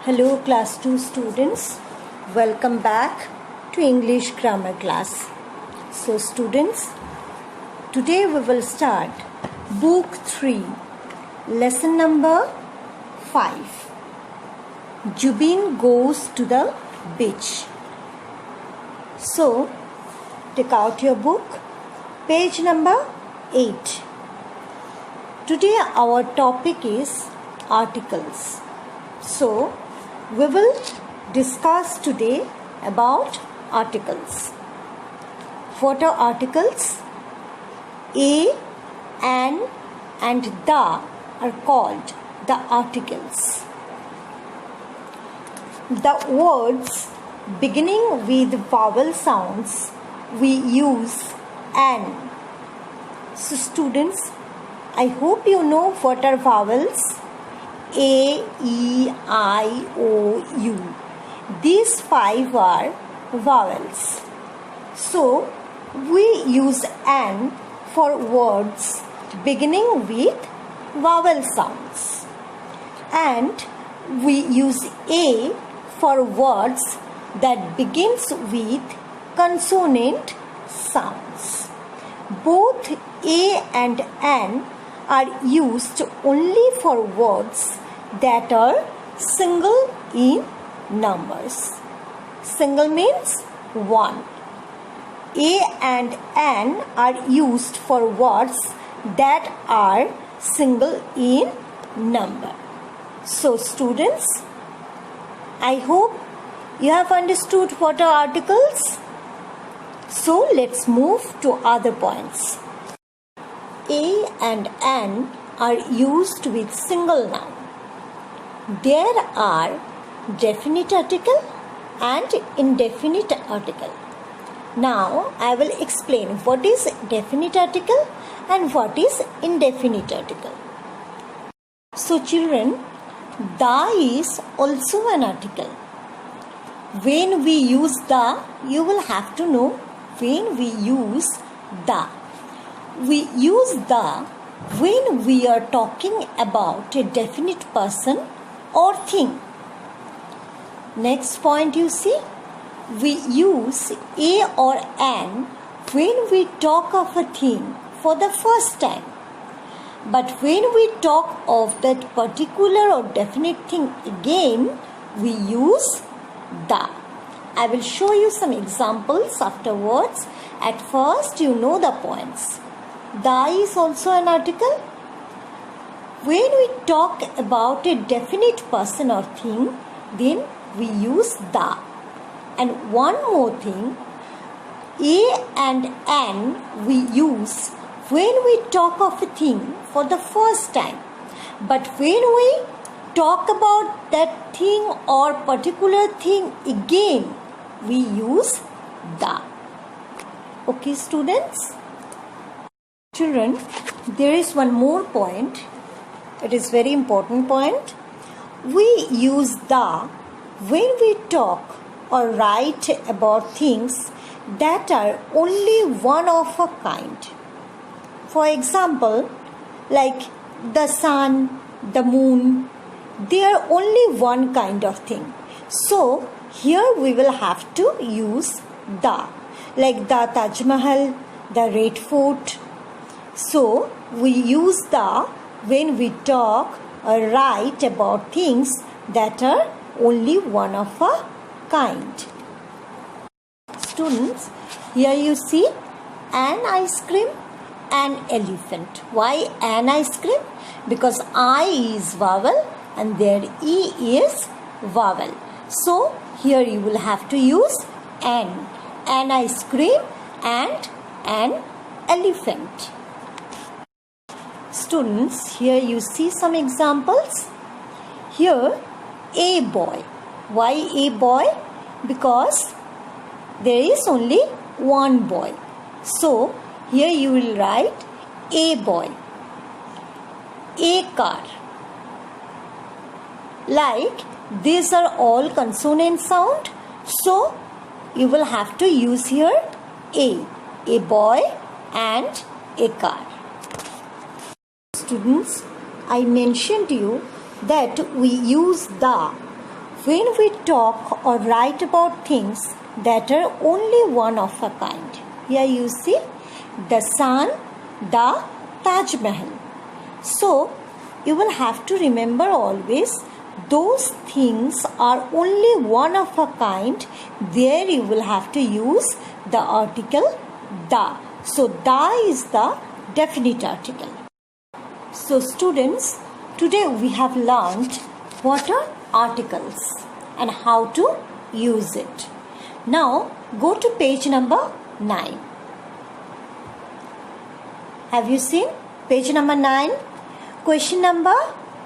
Hello class 2 students, welcome back to English grammar class. So students, today we will start book 3, lesson number 5. Jubin goes to the beach. So take out your book, page number 8. Today our topic is articles. So we will discuss today about articles. What are articles? A, an and the are called the articles. The words beginning with vowel sounds we use an. So students, I hope you know what are vowels. A, E, I, O, U. These 5 are vowels. So, we use an for words beginning with vowel sounds. And we use A for words that begins with consonant sounds. Both A and an are used only for words that are single in numbers. Single means 1. A and an are used for words that are single in number. So students, I hope you have understood what are articles. So let's move to other points. A and an are used with single noun. There are definite article and indefinite article. Now I will explain what is definite article and what is indefinite article. So children, the is also an article. When we use the, you will have to know when we use the. We use the when we are talking about a definite person or thing. Next point you see, we use a or an when we talk of a thing for the first time. But when we talk of that particular or definite thing again, we use the. I will show you some examples afterwards. At first you know the points. The is also an article. When we talk about a definite person or thing, then we use the. And one more thing, a and an we use when we talk of a thing for the first time. But when we talk about that thing or particular thing again, we use the. Okay, students? Children, there is one more point. It is very important point. We use the when we talk or write about things that are only one of a kind. For example, like the sun, the moon, they are only one kind of thing. So, here we will have to use the. Like the Taj Mahal, the Red Fort. So, we use the when we talk or write about things that are only one of a kind. Students, here you see an ice cream, an elephant. Why an ice cream? Because I is vowel and their E is vowel. So, here you will have to use an ice cream and an elephant. Students, here you see some examples. Here, a boy. Why a boy? Because there is only one boy. So, here you will write a boy. A car. Like, these are all consonant sound. So, you will have to use here a boy and a car. Students, I mentioned to you that we use the when we talk or write about things that are only one of a kind. Here you see the sun, the Taj Mahal. So you will have to remember always those things are only one of a kind. There you will have to use the article the. So the is the definite article. So students, today we have learned what are articles and how to use it. Now go to page number 9. Have you seen page number 9? Question number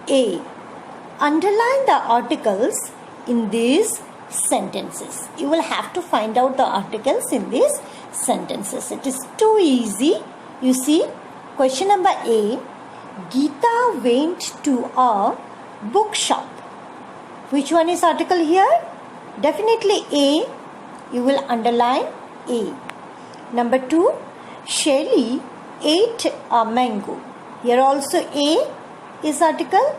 A. Underline the articles in these sentences. You will have to find out the articles in these sentences. It is too easy. You see, question number A. Geeta went to a bookshop. Which one is article here? Definitely A. You will underline A. Number 2. Shelly ate a mango. Here also A is article.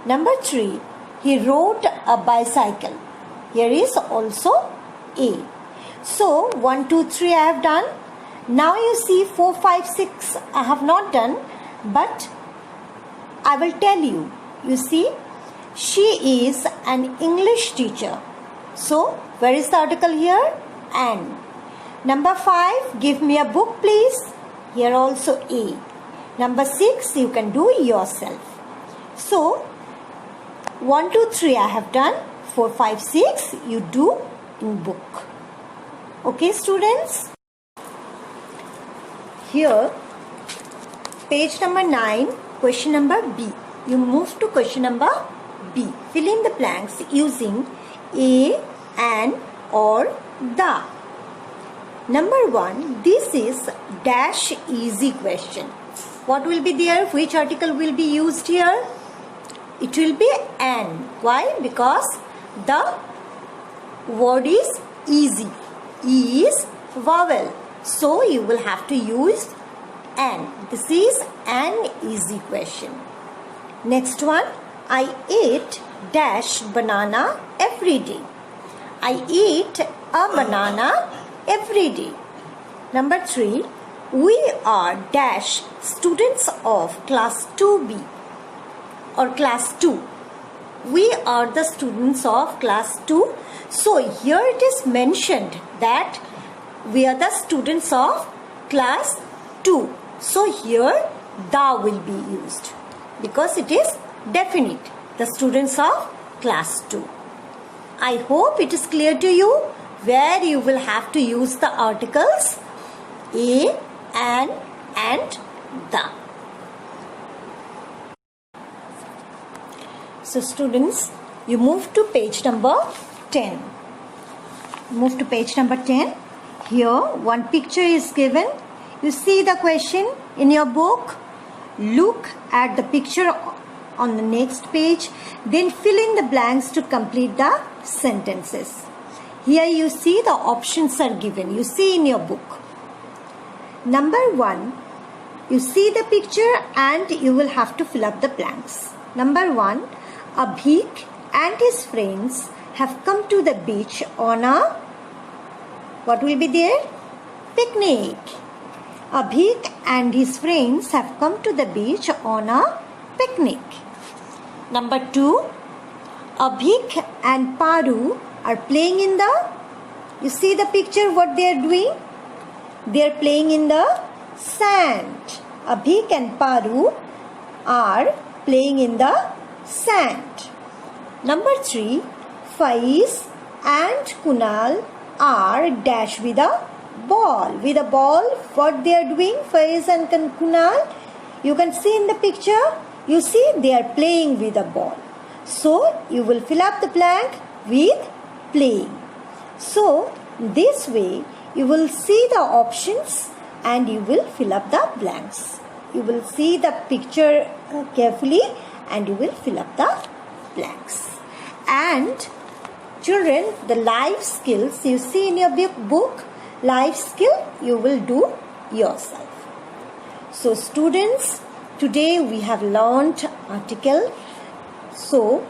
Number 3. He rode a bicycle. Here is also A. So 1, 2, 3 I have done. Now you see 4, 5, 6 I have not done, but I will tell you. You see, she is an English teacher. So where is the article here? An. Number 5, give me a book please. Here also A. Number 6, you can do yourself. So 1, 2, 3 I have done. 4, 5, 6 you do in book. Okay students? Here page number 9, question number B. You move to question number B. Fill in the blanks using A, an or the. Number 1, this is dash easy question. What will be there? Which article will be used here? It will be an. Why? Because the word is easy. E is vowel. So you will have to use an. This is an easy question. Next one. I ate dash banana every day. I eat a banana every day. Number 3. We are dash students of class 2B or class 2. We are the students of class 2. So here it is mentioned that we are the students of class 2. So here the will be used because it is definite. The students of class 2. I hope it is clear to you where you will have to use the articles A, an and the. So students, you move to page number 10. Move to page number 10. Here one picture is given. You see the question in your book. Look at the picture on the next page. Then fill in the blanks to complete the sentences. Here you see the options are given. You see in your book. Number 1. You see the picture and you will have to fill up the blanks. Number 1. Abhik and his friends have come to the beach on a, what will be there? Picnic. Abhik and his friends have come to the beach on a picnic. Number 2. Abhik and Paru are playing in the, you see the picture what they are doing? They are playing in the sand. Abhik and Paru are playing in the sand. Number 3. Faiz and Kunal are dash with a ball. With a ball, what they are doing, Faiz and Kunal? You can see in the picture. You see they are playing with a ball. So you will fill up the blank with playing. So this way you will see the options and you will fill up the blanks. You will see the picture carefully and you will fill up the blanks. And children, the life skills you see in your book, life skill you will do yourself. So students, today we have learned article. So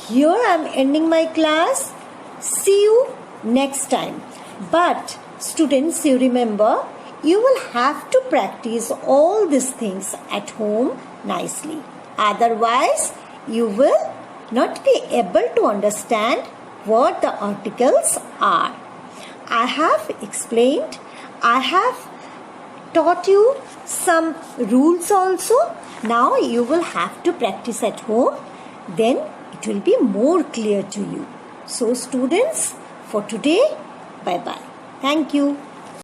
Here I am ending my class. See you next time. But students, you remember, you will have to practice all these things at home nicely. Otherwise, you will not be able to understand what the articles are. I have explained, I have taught you some rules also. Now you will have to practice at home. Then it will be more clear to you. So students, for today, bye-bye. Thank you.